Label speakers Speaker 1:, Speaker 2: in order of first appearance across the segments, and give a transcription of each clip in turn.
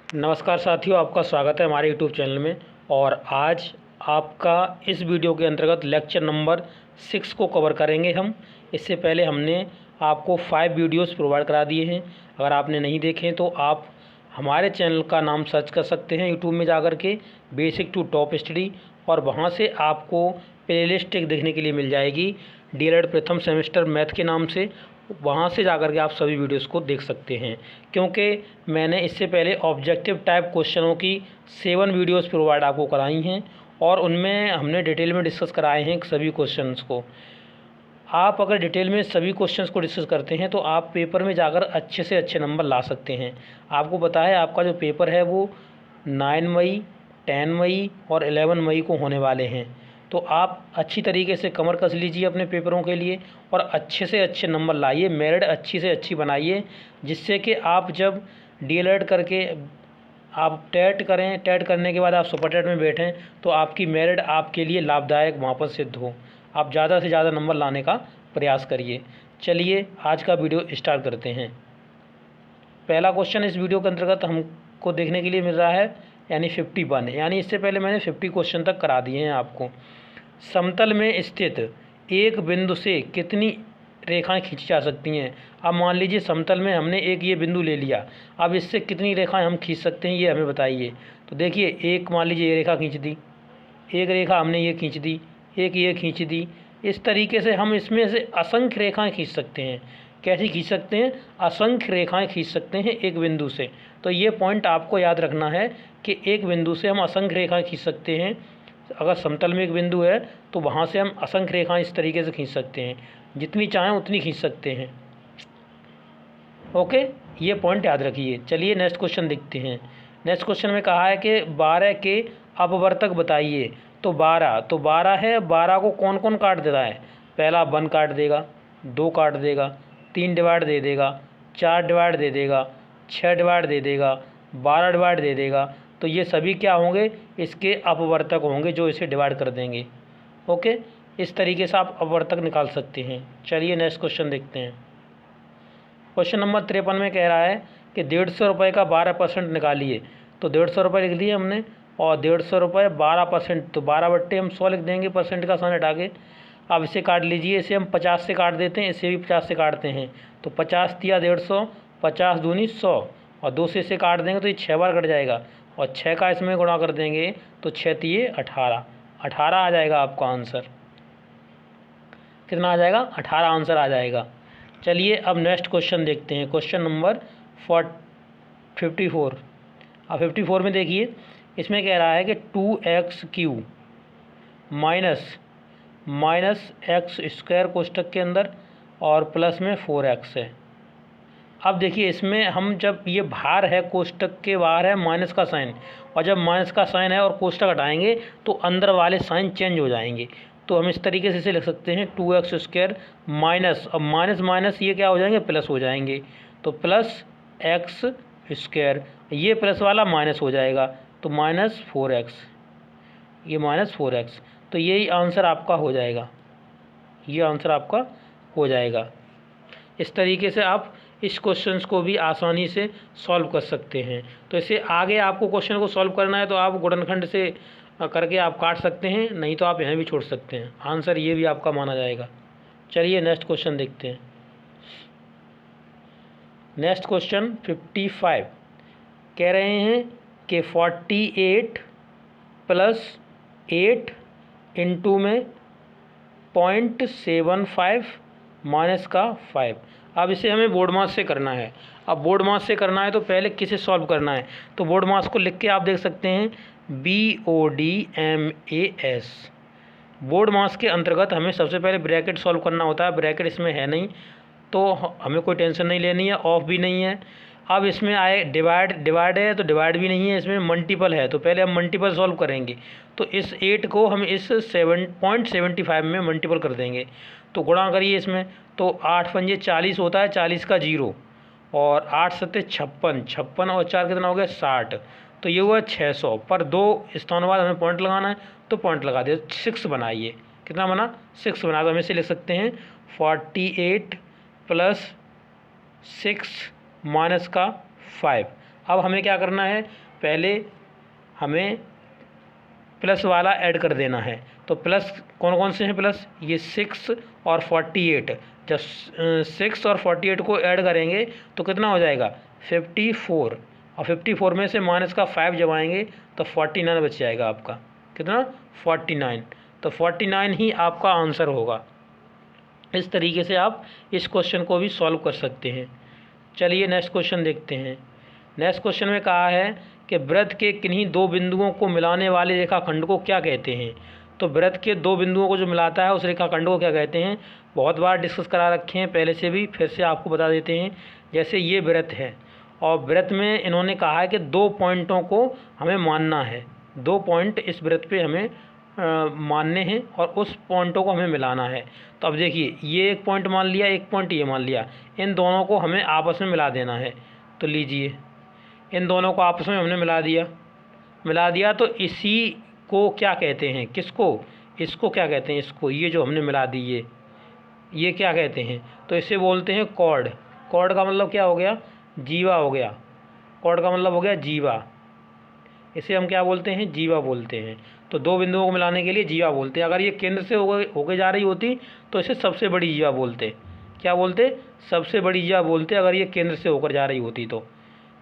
Speaker 1: नमस्कार साथियों, आपका स्वागत है हमारे यूट्यूब चैनल में। और आज आपका इस वीडियो के अंतर्गत लेक्चर नंबर 6 को कवर करेंगे हम। इससे पहले हमने आपको 5 वीडियोस प्रोवाइड करा दिए हैं। अगर आपने नहीं देखे तो आप हमारे चैनल का नाम सर्च कर सकते हैं यूट्यूब में जाकर के, बेसिक टू टॉप स्टडी, और वहाँ से आपको प्लेलिस्ट एक देखने के लिए मिल जाएगी डीएलएड प्रथम सेमेस्टर मैथ के नाम से। वहाँ से जाकर के आप सभी वीडियोस को देख सकते हैं, क्योंकि मैंने इससे पहले ऑब्जेक्टिव टाइप क्वेश्चनों की 7 वीडियोस प्रोवाइड आपको कराई हैं और उनमें हमने डिटेल में डिस्कस कराए हैं सभी क्वेश्चंस को। आप अगर डिटेल में सभी क्वेश्चंस को डिस्कस करते हैं तो आप पेपर में जाकर अच्छे से अच्छे नंबर ला सकते हैं। आपको पता है आपका जो पेपर है वो 9 मई, 10 मई और 11 मई को होने वाले हैं। तो आप अच्छी तरीके से कमर कस लीजिए अपने पेपरों के लिए और अच्छे से अच्छे नंबर लाइए, मेरिट अच्छी से अच्छी बनाइए, जिससे कि आप जब डीएलएड करके आप टेट करें, टेट करने के बाद आप सुपर टेट में बैठें तो आपकी मेरिट आपके लिए लाभदायक वहाँ पर सिद्ध हो। आप ज़्यादा से ज़्यादा नंबर लाने का प्रयास करिए। चलिए आज का वीडियो स्टार्ट करते हैं। पहला क्वेश्चन इस वीडियो के अंतर्गत हमको देखने के लिए मिल रहा है, यानी 51, यानी इससे पहले मैंने 50 क्वेश्चन तक करा दिए हैं आपको। समतल में स्थित एक बिंदु से कितनी रेखाएं खींची जा सकती हैं। अब मान लीजिए समतल में हमने एक ये बिंदु ले लिया, अब इससे कितनी रेखाएं हम खींच सकते हैं ये हमें बताइए। तो देखिए, एक मान लीजिए ये रेखा खींच दी, एक रेखा हमने ये खींच दी, एक ये खींच दी। इस तरीके से हम इसमें से असंख्य रेखाएं खींच सकते हैं। कैसी खींच सकते हैं? असंख्य रेखाएं खींच सकते हैं एक बिंदु से। तो ये पॉइंट आपको याद रखना है कि एक बिंदु से हम असंख्य रेखाएं खींच सकते हैं। अगर समतल में एक बिंदु है तो वहाँ से हम असंख्य रेखाएं इस तरीके से खींच सकते हैं, जितनी चाहें उतनी खींच सकते हैं। ओके, ये पॉइंट याद रखिए। चलिए नेक्स्ट क्वेश्चन देखते हैं। नेक्स्ट क्वेश्चन में कहा है कि 12 के अपवर्तक बताइए। तो 12 है, 12 को कौन कौन काट देता है? पहला 1 काट देगा, 2 काट देगा, 3 डिवाइड दे देगा, 4 डिवाइड दे देगा, 6 डिवाइड दे देगा, 12 डिवाइड दे देगा। तो ये सभी क्या होंगे? इसके अपवर्तक होंगे जो इसे डिवाइड कर देंगे। ओके, इस तरीके से आप अपवर्तक निकाल सकते हैं। चलिए नेक्स्ट क्वेश्चन देखते हैं। क्वेश्चन नंबर 53 में कह रहा है कि 150 रुपये का 12% निकालिए। तो 150 रुपये लिख दिए हमने, और 150 रुपये 12%, तो 12/100 लिख देंगे परसेंट का साइन हटा के। अब इसे काट लीजिए, इसे हम 50 से काट देते हैं, इसे भी 50 से काटते हैं। तो 50 दिया 150, 50 दूनी 100, और 2 से इसे काट देंगे तो ये 6 बार कट जाएगा, और 6 का इसमें गुणा कर देंगे तो 6 तिये 18 आ जाएगा आपका आंसर। कितना आ जाएगा? 18 आंसर आ जाएगा। चलिए अब नेक्स्ट क्वेश्चन देखते हैं। Question number 54। अब 54 में देखिए, इसमें कह रहा है कि 2x³ माइनस एक्स स्क्वायर कोष्टक के अंदर और प्लस में 4x है। अब देखिए, इसमें हम जब ये बाहर है, कोष्टक के बाहर है माइनस का साइन, और जब माइनस का साइन है और कोष्टक हटाएंगे तो अंदर वाले साइन चेंज हो जाएंगे। तो हम इस तरीके से इसे लिख सकते हैं 2x² माइनस, अब माइनस माइनस ये क्या हो जाएंगे? प्लस हो जाएंगे। तो प्लस x², ये प्लस वाला माइनस हो जाएगा तो -4x, ये -4x। तो यही आंसर आपका हो जाएगा, ये आंसर आपका हो जाएगा। इस तरीके से आप इस क्वेश्चंस को भी आसानी से सॉल्व कर सकते हैं। तो इससे आगे आपको क्वेश्चन को सॉल्व करना है तो आप गुणनखंड से करके आप काट सकते हैं, नहीं तो आप यहाँ भी छोड़ सकते हैं। आंसर ये भी आपका माना जाएगा। चलिए नेक्स्ट क्वेश्चन देखते हैं। नेक्स्ट क्वेश्चन 55 कह रहे हैं कि 48 + 8 इंटू में 0.75 माइनस का 5। अब इसे हमें बोर्ड मास से करना है। अब बोर्ड मास से करना है तो पहले किसे सॉल्व करना है? तो बोर्ड मास को लिख के आप देख सकते हैं BODMAS। बोर्ड मास के अंतर्गत हमें सबसे पहले ब्रैकेट सॉल्व करना होता है। ब्रैकेट इसमें है नहीं तो हमें कोई टेंशन नहीं लेनी है, ऑफ भी नहीं है। अब इसमें आए डिवाइड है तो डिवाइड भी नहीं है, इसमें मल्टीपल है तो पहले हम मल्टीपल सॉल्व करेंगे। तो इस 8 को हम इस 7.75 में मल्टीपल कर देंगे। तो गुणा करिए इसमें, तो 8 पंजे 40 होता है, 40 का 0, और 8 सत्ते 56, 56 और 4 कितना हो गया? 60। तो ये हुआ 600। पर 2 स्थानों बाद हमें पॉइंट लगाना है तो पॉइंट लगा दिया, 6 बनाइए। कितना बना? 6 बना। तो हम इसे लिख सकते हैं 48 + 6 माइनस का 5। अब हमें क्या करना है, पहले हमें प्लस वाला ऐड कर देना है। तो प्लस कौन कौन से हैं प्लस, ये 6 और 48। जब 6 और 48 को ऐड करेंगे तो कितना हो जाएगा 54, और 54 में से माइनस का 5 जब आएंगे तो 49 बच जाएगा आपका, कितना 49। तो 49 ही आपका आंसर होगा। इस तरीके से आप इस क्वेश्चन को भी सॉल्व कर सकते हैं। चलिए नेक्स्ट क्वेश्चन देखते हैं। नेक्स्ट क्वेश्चन में कहा है कि वृत्त के किन्हीं दो बिंदुओं को मिलाने वाले रेखाखंड को क्या कहते हैं। तो वृत्त के दो बिंदुओं को जो मिलाता है उस रेखाखंड को क्या कहते हैं। बहुत बार डिस्कस करा रखे हैं पहले से भी, फिर से आपको बता देते हैं। जैसे ये वृत्त है और वृत्त में इन्होंने कहा है कि 2 पॉइंटों को हमें मानना है, 2 पॉइंट इस वृत्त पे हमें मानने हैं और उस पॉइंटों को हमें मिलाना है। तो अब देखिए ये एक पॉइंट मान लिया, एक पॉइंट ये मान लिया, इन दोनों को हमें आपस में मिला देना है। तो लीजिए इन दोनों को आपस में हमने मिला दिया तो इसी को क्या कहते हैं, किसको, इसको क्या कहते हैं, इसको, ये जो हमने मिला दी ये क्या कहते हैं। तो इसे बोलते हैं कॉर्ड। कॉर्ड का मतलब क्या हो गया, जीवा हो गया। कॉर्ड का मतलब हो गया जीवा, इसे हम क्या बोलते हैं, जीवा बोलते हैं। तो दो बिंदुओं को मिलाने के लिए जीवा बोलते हैं। अगर ये केंद्र से होके जा रही होती तो इसे सबसे बड़ी जीवा बोलते। क्या बोलते, सबसे बड़ी जीवा बोलते अगर ये केंद्र से होकर जा रही होती तो।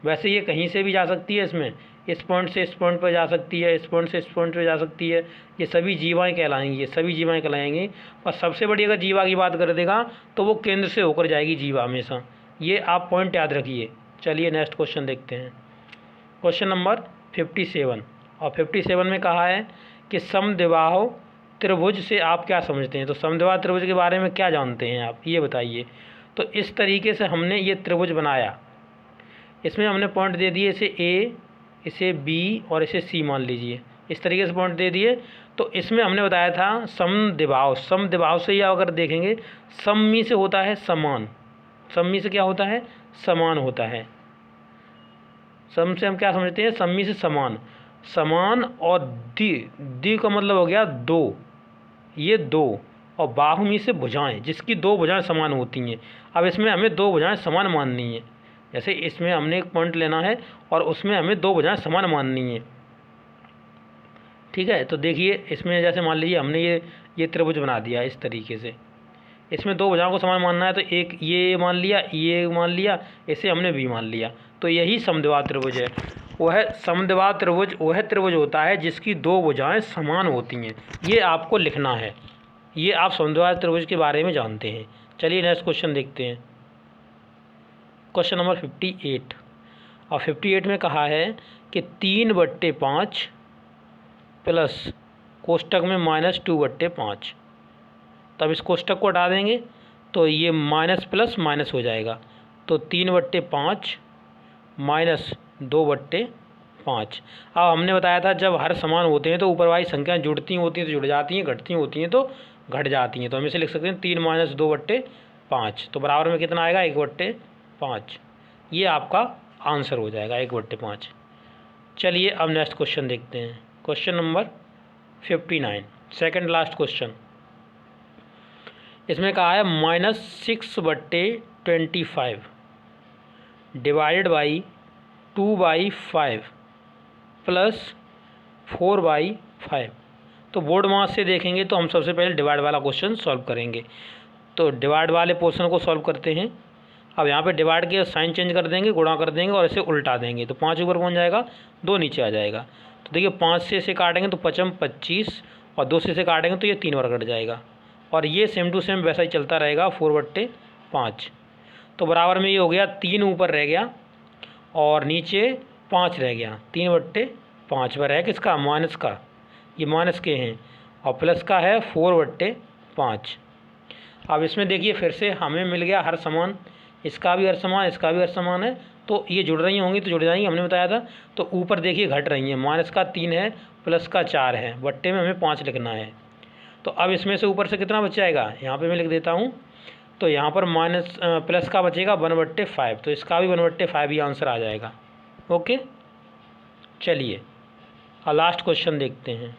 Speaker 1: वैसे ये कहीं से भी जा सकती है, इसमें इस पॉइंट से इस पॉइंट पर जा सकती है, इस पॉइंट से इस पॉइंट पर जा सकती है। ये सभी जीवाएँ कहलाएंगी, ये सभी जीवाएँ कहलाएंगी। और सबसे बड़ी अगर जीवा की बात कर देगा तो वो केंद्र से होकर जाएगी जीवा हमेशा। ये आप पॉइंट याद रखिए। चलिए नेक्स्ट क्वेश्चन देखते हैं। Question number 57। और 57 में कहा है कि समद्विबाहु त्रिभुज से आप क्या समझते हैं। तो समद्विबाहु त्रिभुज के बारे में क्या जानते हैं आप, ये बताइए। तो इस तरीके से हमने ये त्रिभुज बनाया, इसमें हमने पॉइंट दे दिए, इसे ए, इसे बी और इसे सी मान लीजिए। इस तरीके से पॉइंट दे दिए। तो इसमें हमने बताया था समद्विबाहु। समद्विबाहु से या अगर देखेंगे, सम्मी से होता है समान, सम्मी से क्या होता है, समान होता है। सम से हम क्या समझते हैं, सम्मी से समान, समान। और द्वि का मतलब हो गया दो, ये दो। और बाहुमी से भुजाएं, जिसकी दो भुजाएं समान होती हैं। अब इसमें हमें दो भुजाएं समान माननी है। जैसे इसमें हमने एक पॉइंट लेना है और उसमें हमें दो भुजाएं समान माननी है, ठीक है। तो देखिए इसमें जैसे मान लीजिए हमने ये त्रिभुज बना दिया इस तरीके से। इसमें दो भुजाओं को समान मानना है तो एक ये मान लिया, ये मान लिया, इसे हमने भी मान लिया। तो यही समद्विबाहु त्रिभुज है। वह समद्विबाहु त्रिभुज वह त्रिभुज होता है जिसकी दो भुजाएं समान होती हैं। ये आपको लिखना है। ये आप समद्विबाहु त्रिभुज के बारे में जानते हैं। चलिए नेक्स्ट क्वेश्चन देखते हैं। Question number 58। और 58 में कहा है कि 3/5 प्लस कोष्टक में -2/5। तब इस कोष्टक को हटा देंगे तो ये माइनस प्लस माइनस हो जाएगा। तो 3/5 माइनस 2/5। अब हमने बताया था जब हर समान होते हैं तो ऊपर वाली संख्याएं जुड़ती होती हैं तो जुड़ जाती हैं, घटती होती हैं तो घट जाती हैं। तो हम इसे लिख सकते हैं 3 - 2/5। तो बराबर में कितना आएगा, 1/5। ये आपका आंसर हो जाएगा 1/5। चलिए अब नेक्स्ट क्वेश्चन देखते हैं। Question number 59, second last question. इसमें कहा है -6/25 डिवाइडेड बाई 2/5 प्लस 4/5। तो बोर्ड मास से देखेंगे तो हम सबसे पहले डिवाइड वाला क्वेश्चन सॉल्व करेंगे। तो डिवाइड वाले पोर्शन को सॉल्व करते हैं। अब यहाँ पे डिवाइड के साइन चेंज कर देंगे, गुणा कर देंगे और इसे उल्टा देंगे। तो 5 ऊपर पहुँच जाएगा, 2 नीचे आ जाएगा। तो देखिए 5 से इसे काटेंगे तो 5 × 25 और 2 से इसे काटेंगे तो ये 3 बार कट जाएगा। और ये सेम टू सेम वैसा ही चलता रहेगा 4/5। तो बराबर में ये हो गया 3 ऊपर रह गया और नीचे 5 रह गया। 3/5 पर है किसका, माइनस का, ये माइनस के हैं, और प्लस का है 4/5। अब इसमें देखिए फिर से हमें मिल गया हर समान, इसका भी हर समान, इसका भी हर समान है। तो ये जुड़ रही होंगी तो जुड़ जाएंगी, हमने बताया था। तो ऊपर देखिए घट रही हैं, माइनस का 3 है, प्लस का 4 है, बट्टे में हमें 5 लिखना है। तो अब इसमें से ऊपर से कितना बच जाएगा, यहाँ पे मैं लिख देता हूँ। तो यहाँ पर प्लस का बचेगा 1/5। तो इसका भी 1/5 ही आंसर आ जाएगा। ओके, चलिए और लास्ट क्वेश्चन देखते हैं।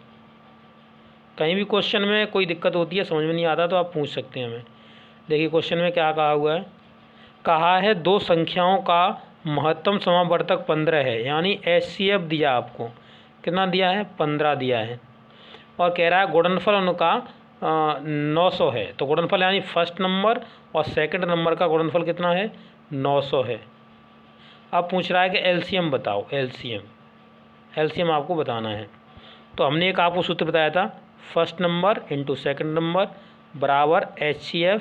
Speaker 1: कहीं भी क्वेश्चन में कोई दिक्कत होती है, समझ में नहीं आता तो आप पूछ सकते हैं हमें। देखिए क्वेश्चन में क्या कहा हुआ है। कहा है 2 संख्याओं का महत्तम समावर्तक 15 है, यानी HCF दिया आपको, कितना दिया है, 15 दिया है। और कह रहा है गुणनफल उनका 900 है, तो गुणनफल यानी फर्स्ट नंबर और सेकंड नंबर का गुणनफल कितना है, 900 है। अब पूछ रहा है कि LCM बताओ, LCM आपको बताना है। तो हमने एक आपको सूत्र बताया था, first number into second number बराबर HCF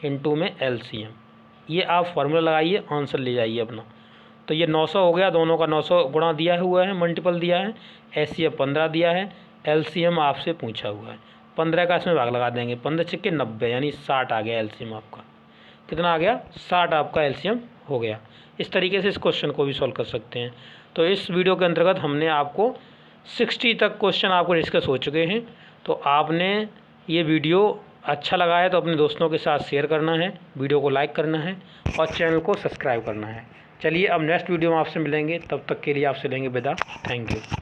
Speaker 1: इंटू में LCM। ये आप फार्मूला लगाइए, आंसर ले जाइए अपना। तो ये 900 हो गया, दोनों का 900 गुणा दिया हुआ है, मल्टीपल दिया है, HCF 15 दिया है, LCM आपसे पूछा हुआ है। 15 का इसमें भाग लगा देंगे, 15 छिक्के 90, यानी 60 आ गया LCM आपका। कितना आ गया, 60 आपका LCM हो गया। इस तरीके से इस क्वेश्चन को भी सॉल्व कर सकते हैं। तो इस वीडियो के अंतर्गत हमने आपको 60 तक क्वेश्चन आपको डिस्कस हो चुके हैं। तो आपने ये वीडियो अच्छा लगा है तो अपने दोस्तों के साथ शेयर करना है, वीडियो को लाइक करना है और चैनल को सब्सक्राइब करना है। चलिए अब नेक्स्ट वीडियो में आपसे मिलेंगे, तब तक के लिए आपसे लेंगे विदा। Thank you.